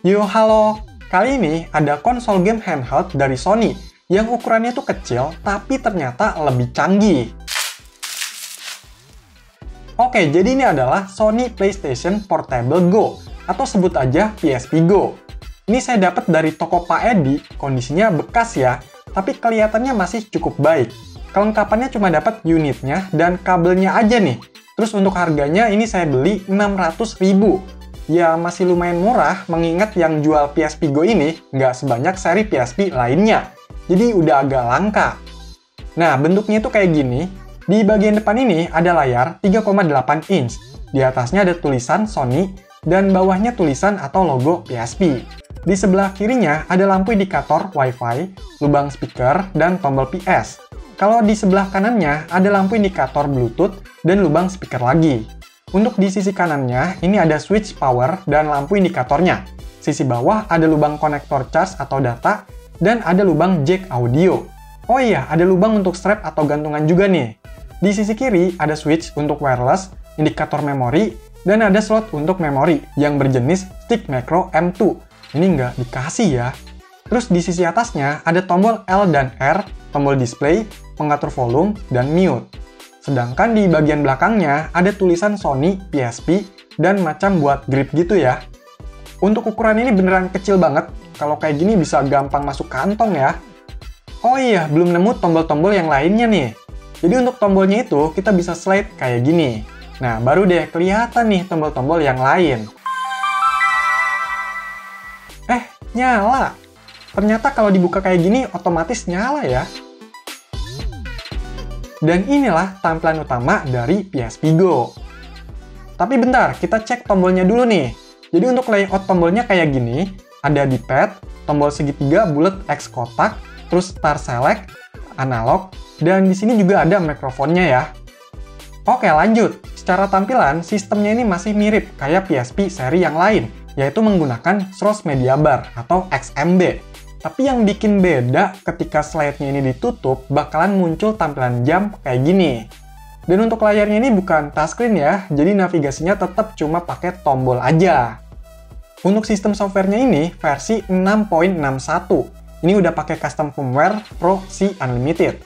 Yo halo, kali ini ada konsol game handheld dari Sony yang ukurannya tuh kecil tapi ternyata lebih canggih. Oke, jadi ini adalah Sony PlayStation Portable Go atau sebut aja PSP Go. Ini saya dapat dari toko Pak Edi, kondisinya bekas ya, tapi kelihatannya masih cukup baik. Kelengkapannya cuma dapat unitnya dan kabelnya aja nih. Terus untuk harganya ini saya beli 600.000. Ya masih lumayan murah mengingat yang jual PSP Go ini nggak sebanyak seri PSP lainnya. Jadi udah agak langka. Nah bentuknya itu kayak gini. Di bagian depan ini ada layar 3,8 inch. Di atasnya ada tulisan Sony dan bawahnya tulisan atau logo PSP. Di sebelah kirinya ada lampu indikator Wi-Fi, lubang speaker, dan tombol PS. Kalau di sebelah kanannya ada lampu indikator Bluetooth dan lubang speaker lagi. Untuk di sisi kanannya, ini ada switch power dan lampu indikatornya. Sisi bawah ada lubang konektor charge atau data, dan ada lubang jack audio. Oh iya, ada lubang untuk strap atau gantungan juga nih. Di sisi kiri ada switch untuk wireless, indikator memori, dan ada slot untuk memori yang berjenis stick micro M2. Ini nggak dikasih ya. Terus di sisi atasnya ada tombol L dan R, tombol display, pengatur volume, dan mute. Sedangkan di bagian belakangnya ada tulisan Sony, PSP, dan macam buat grip gitu ya. Untuk ukuran ini beneran kecil banget, kalau kayak gini bisa gampang masuk kantong ya. Oh iya, belum nemu tombol-tombol yang lainnya nih. Jadi untuk tombolnya itu kita bisa slide kayak gini. Nah, baru deh kelihatan nih tombol-tombol yang lain. Nyala! Ternyata kalau dibuka kayak gini otomatis nyala ya. Dan inilah tampilan utama dari PSP Go. Tapi bentar, kita cek tombolnya dulu nih. Jadi untuk layout tombolnya kayak gini, ada di pad, tombol segitiga bulat X kotak, terus start select, analog, dan di sini juga ada mikrofonnya ya. Oke lanjut, secara tampilan sistemnya ini masih mirip kayak PSP seri yang lain, yaitu menggunakan Source Media Bar atau XMB. Tapi yang bikin beda ketika slide-nya ini ditutup, bakalan muncul tampilan jam kayak gini. Dan untuk layarnya ini bukan touchscreen ya, jadi navigasinya tetap cuma pakai tombol aja. Untuk sistem softwarenya ini versi 6.61. Ini udah pakai custom firmware Pro C Unlimited.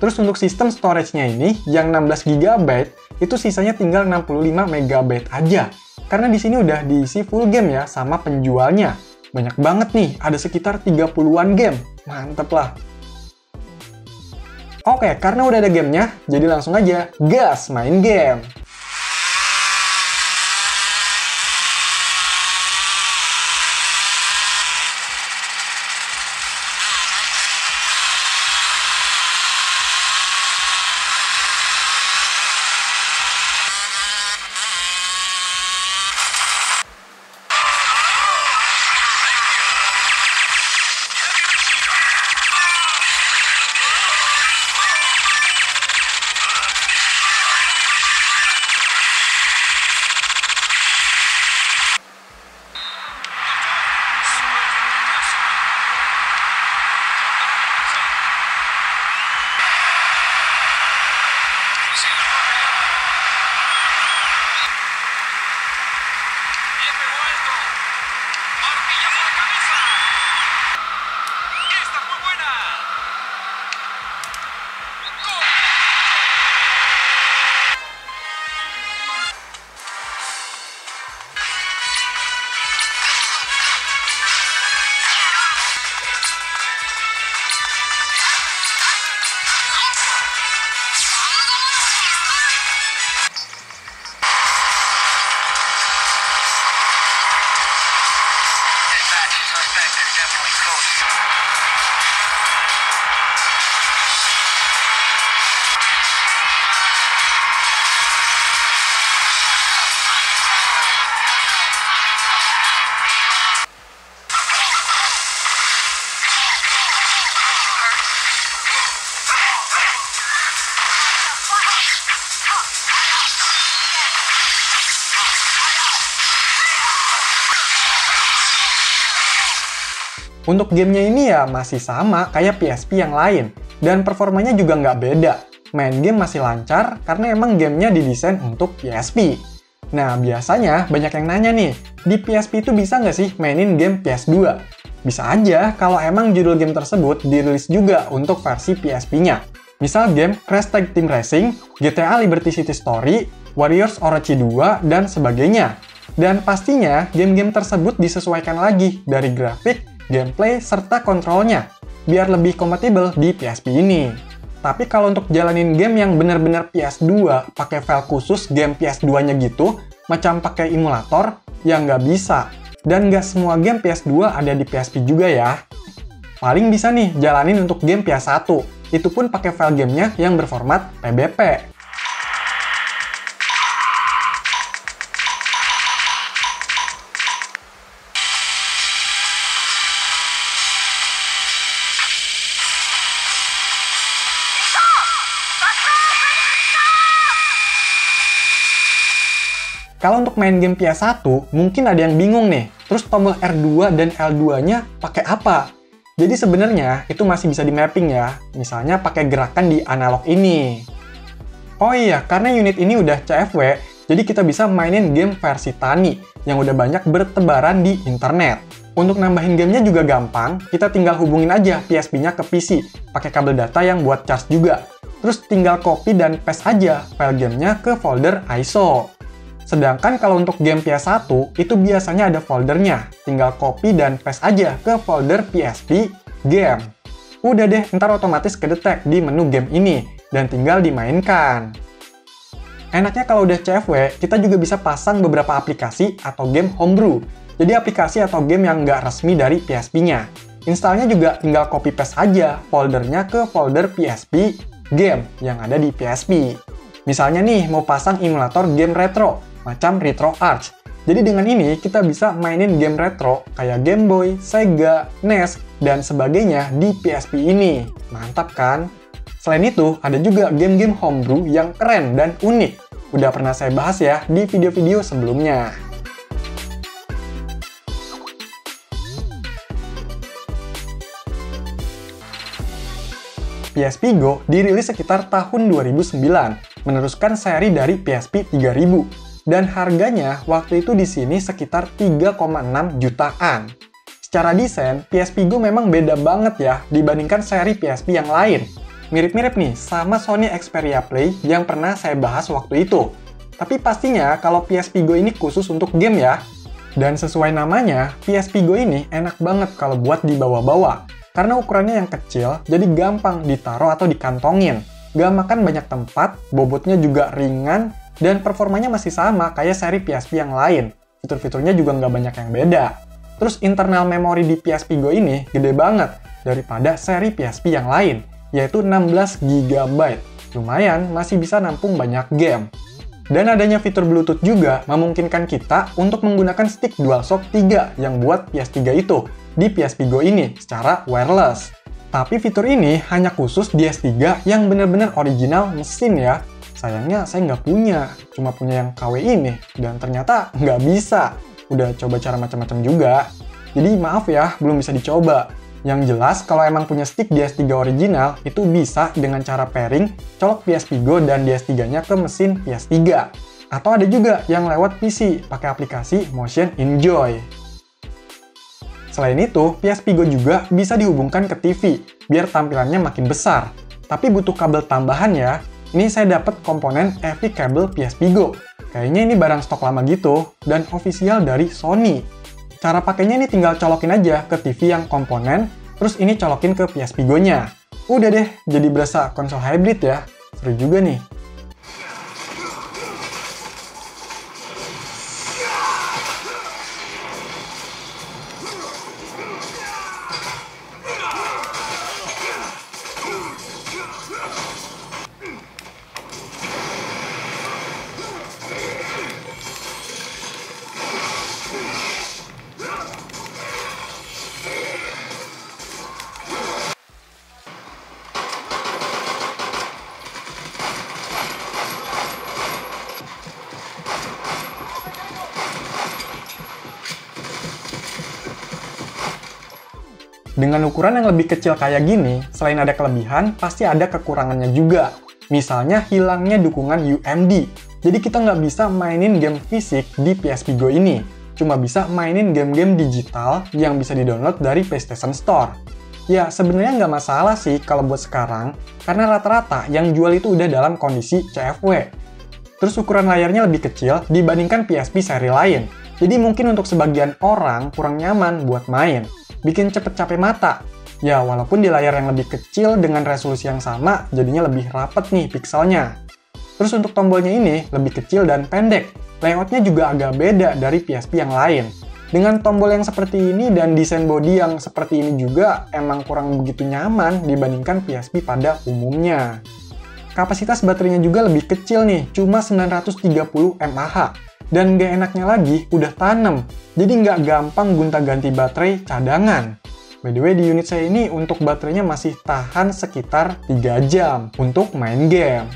Terus untuk sistem storage-nya ini, yang 16 GB, itu sisanya tinggal 65 MB aja. Karena di sini udah diisi full game ya sama penjualnya. Banyak banget nih, ada sekitar 30-an game. Mantep lah. Oke, karena udah ada gamenya, jadi langsung aja gas main game. Untuk gamenya ini ya masih sama kayak PSP yang lain, dan performanya juga nggak beda. Main game masih lancar karena emang gamenya didesain untuk PSP. Nah, biasanya banyak yang nanya nih, di PSP itu bisa nggak sih mainin game PS2? Bisa aja kalau emang judul game tersebut dirilis juga untuk versi PSP-nya. Misal game Crash Tag Team Racing, GTA Liberty City Story, Warriors Orochi 2, dan sebagainya. Dan pastinya game-game tersebut disesuaikan lagi dari grafik, gameplay, serta kontrolnya, biar lebih kompatibel di PSP ini. Tapi kalau untuk jalanin game yang bener-bener PS2 pakai file khusus game PS2-nya gitu, macam pakai emulator, ya nggak bisa. Dan nggak semua game PS2 ada di PSP juga ya. Paling bisa nih jalanin untuk game PS1, itu pun pakai file gamenya yang berformat PBP. Kalau untuk main game PS1, mungkin ada yang bingung nih, terus tombol R2 dan L2-nya pakai apa? Jadi sebenarnya itu masih bisa di mapping ya, misalnya pakai gerakan di analog ini. Oh iya, karena unit ini udah CFW, jadi kita bisa mainin game versi tani yang udah banyak bertebaran di internet. Untuk nambahin gamenya juga gampang, kita tinggal hubungin aja PSP-nya ke PC, pakai kabel data yang buat charge juga. Terus tinggal copy dan paste aja file gamenya ke folder ISO. Sedangkan kalau untuk game PS1, itu biasanya ada foldernya. Tinggal copy dan paste aja ke folder PSP game. Udah deh, ntar otomatis kedetek di menu game ini, dan tinggal dimainkan. Enaknya kalau udah CFW, kita juga bisa pasang beberapa aplikasi atau game homebrew. Jadi aplikasi atau game yang nggak resmi dari PSP-nya. Installnya juga tinggal copy paste aja foldernya ke folder PSP game yang ada di PSP. Misalnya nih, mau pasang emulator game retro, macam RetroArch. Jadi dengan ini kita bisa mainin game retro kayak Game Boy, Sega, NES, dan sebagainya di PSP ini. Mantap kan? Selain itu, ada juga game-game homebrew yang keren dan unik. Udah pernah saya bahas ya di video-video sebelumnya. PSP Go dirilis sekitar tahun 2009, meneruskan seri dari PSP 3000. Dan harganya waktu itu di sini sekitar 3,6 jutaan. Secara desain, PSP Go memang beda banget ya dibandingkan seri PSP yang lain. Mirip-mirip nih sama Sony Xperia Play yang pernah saya bahas waktu itu. Tapi pastinya kalau PSP Go ini khusus untuk game ya. Dan sesuai namanya, PSP Go ini enak banget kalau buat dibawa-bawa. Karena ukurannya yang kecil, jadi gampang ditaruh atau dikantongin. Gak makan banyak tempat, bobotnya juga ringan, dan performanya masih sama kayak seri PSP yang lain. Fitur-fiturnya juga nggak banyak yang beda. Terus internal memori di PSP Go ini gede banget daripada seri PSP yang lain, yaitu 16 GB. Lumayan, masih bisa nampung banyak game. Dan adanya fitur Bluetooth juga memungkinkan kita untuk menggunakan stick DualShock 3 yang buat PS3 itu di PSP Go ini secara wireless. Tapi fitur ini hanya khusus di S3 yang benar-benar original mesin ya. Sayangnya saya nggak punya, cuma punya yang KW ini, dan ternyata nggak bisa. Udah coba cara macam-macam juga. Jadi maaf ya, belum bisa dicoba. Yang jelas, kalau emang punya stick DS3 original, itu bisa dengan cara pairing, colok PSP Go dan DS3-nya ke mesin PS3. Atau ada juga yang lewat PC, pakai aplikasi Motion Enjoy. Selain itu, PSP Go juga bisa dihubungkan ke TV, biar tampilannya makin besar. Tapi butuh kabel tambahan ya. Ini saya dapat komponen EV Cable PSP Go. Kayaknya ini barang stok lama gitu, dan official dari Sony. Cara pakainya ini tinggal colokin aja ke TV yang komponen, terus ini colokin ke PSP Go-nya. Udah deh, jadi berasa konsol hybrid ya. Seru juga nih. Dengan ukuran yang lebih kecil kayak gini, selain ada kelebihan, pasti ada kekurangannya juga. Misalnya hilangnya dukungan UMD. Jadi kita nggak bisa mainin game fisik di PSP Go ini. Cuma bisa mainin game-game digital yang bisa di-download dari PlayStation Store. Ya, sebenarnya nggak masalah sih kalau buat sekarang, karena rata-rata yang jual itu udah dalam kondisi CFW. Terus ukuran layarnya lebih kecil dibandingkan PSP seri lain. Jadi mungkin untuk sebagian orang kurang nyaman buat main, bikin cepet capek mata. Ya, walaupun di layar yang lebih kecil dengan resolusi yang sama, jadinya lebih rapet nih pikselnya. Terus untuk tombolnya ini lebih kecil dan pendek. Layoutnya juga agak beda dari PSP yang lain. Dengan tombol yang seperti ini dan desain body yang seperti ini juga emang kurang begitu nyaman dibandingkan PSP pada umumnya. Kapasitas baterainya juga lebih kecil nih, cuma 930 mAh. Dan gak enaknya lagi, udah tanem. Jadi nggak gampang gonta-ganti baterai cadangan. By the way, di unit saya ini untuk baterainya masih tahan sekitar 3 jam untuk main game.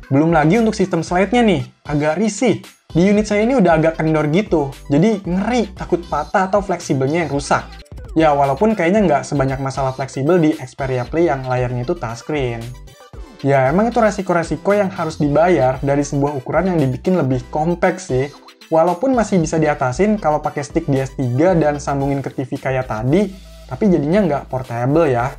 Belum lagi untuk sistem slide-nya nih, agak risih. Di unit saya ini udah agak kendor gitu, jadi ngeri takut patah atau fleksibelnya yang rusak. Ya, walaupun kayaknya nggak sebanyak masalah fleksibel di Xperia Play yang layarnya itu touchscreen. Ya, emang itu resiko-resiko yang harus dibayar dari sebuah ukuran yang dibikin lebih kompak sih. Walaupun masih bisa diatasin kalau pakai stick DS3 dan sambungin ke TV kayak tadi, tapi jadinya nggak portable ya.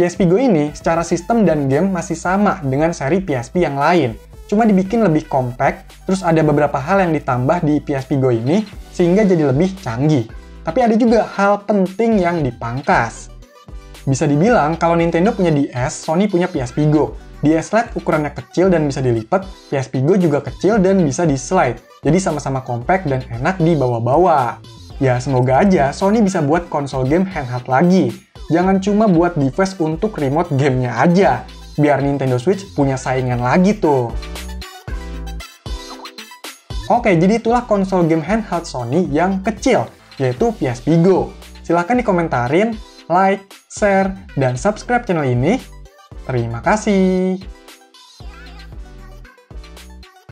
PSP Go ini secara sistem dan game masih sama dengan seri PSP yang lain. Cuma dibikin lebih compact, terus ada beberapa hal yang ditambah di PSP Go ini sehingga jadi lebih canggih. Tapi ada juga hal penting yang dipangkas. Bisa dibilang kalau Nintendo punya DS, Sony punya PSP Go. DS Lite ukurannya kecil dan bisa dilipat, PSP Go juga kecil dan bisa di-slide. Jadi sama-sama compact dan enak dibawa-bawa. Ya semoga aja Sony bisa buat konsol game handheld lagi. Jangan cuma buat device untuk remote gamenya aja, biar Nintendo Switch punya saingan lagi tuh. Oke, jadi itulah konsol game handheld Sony yang kecil, yaitu PSP Go. Silahkan dikomentarin, like, share, dan subscribe channel ini. Terima kasih.